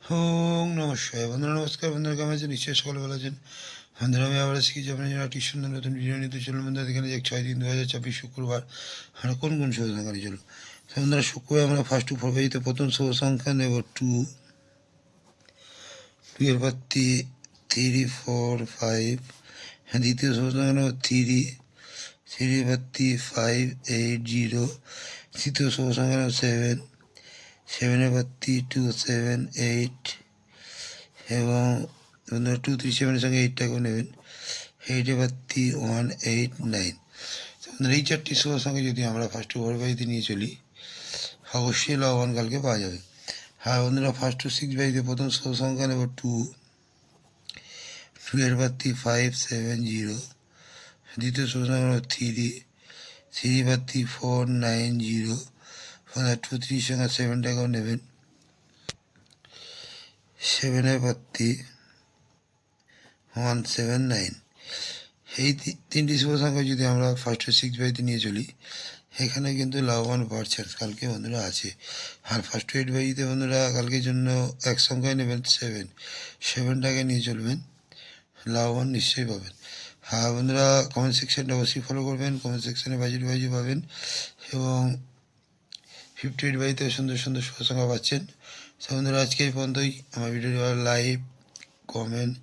ওম নমস্কার বন্ধুরা, নমস্কার বন্ধুরা, কেমন আছেন? নিশ্চয়ই সকলে ভালো আছেন। বন্ধুরা, আমি আবার শিখেছি আপনার জন্য একটি সুন্দর নতুন ভিডিও নিতে চলুন। বন্ধুরা, এখানে 6/3/2024 শুক্রবার আমরা কোন কোন শুভ সংখ্যা নিয়ে চলুন। বন্ধুরা, শুক্রবার আমরা ফার্স্ট টু ফেব্রুয়ারিতে প্রথম শুভ সংখ্যা নেব 2, 2 এর পর 3, 4, 5। দ্বিতীয় শুভ সংখ্যা নেব 3, 3 এর পর 5, 8, 0। তৃতীয় শুভ সংখ্যা নেব 7, 7 এর পর 2, 7, 8। এবং বন্ধুরা 2, 3, 7 এর সঙ্গে 8টাকেও নেবেন। 8 এবার 3, 1, 8, 9। বন্ধুরা, এই চারটি শুভ সঙ্গে যদি আমরা ফার্স্ট টু ফেব্রুয়ারিতে নিয়ে চলি, অবশ্যই লাভবান কালকে পাওয়া যাবে। হ্যাঁ বন্ধুরা, ফার্স্ট টু 6 বাড়িতে প্রথম শুভ সংখ্যা নেব 2, 2 এর পর 5, 7, 0। দ্বিতীয় শুভ সংখ্যা নেব 3, 3 এর পর 4, 9, 0। 2, 3 সঙ্গে 7টাকেও নেবেন। 7 এর পর 1, 7, 9। এই তিনটি শুভ সংখ্যা যদি আমরা ফার্স্ট টু 6 বাড়িতে নিয়ে চলি, এখানে কিন্তু লাভবান পাওয়ার চান্স কালকে বন্ধুরা আছে। আর ফার্স্ট টু 8 বাড়িতে বন্ধুরা কালকের জন্য এক সংখ্যায় নেবেন 7, 7টাকে নিয়ে চলবেন, লাভবান নিশ্চয়ই পাবেন। হ্যাঁ বন্ধুরা, কমেন্ট সেকশনটা অবশ্যই ফলো করবেন। কমেন্ট সেকশনে বাজিট বাজি পাবেন এবং 58 বাড়িতে সুন্দর সুন্দর শুভ সংখ্যা পাচ্ছেন। তো বন্ধুরা, আজকে এই পর্যন্তই। আমার ভিডিওটি লাইক, কমেন্ট,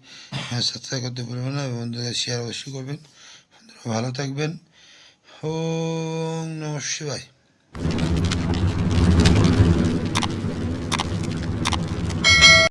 সাবস্ক্রাইব করতে ভুলবেন না এবং বন্ধুদের শেয়ার অবশ্যই করবেন। ভালো থাকবেন। ওম নমঃ শিবায়।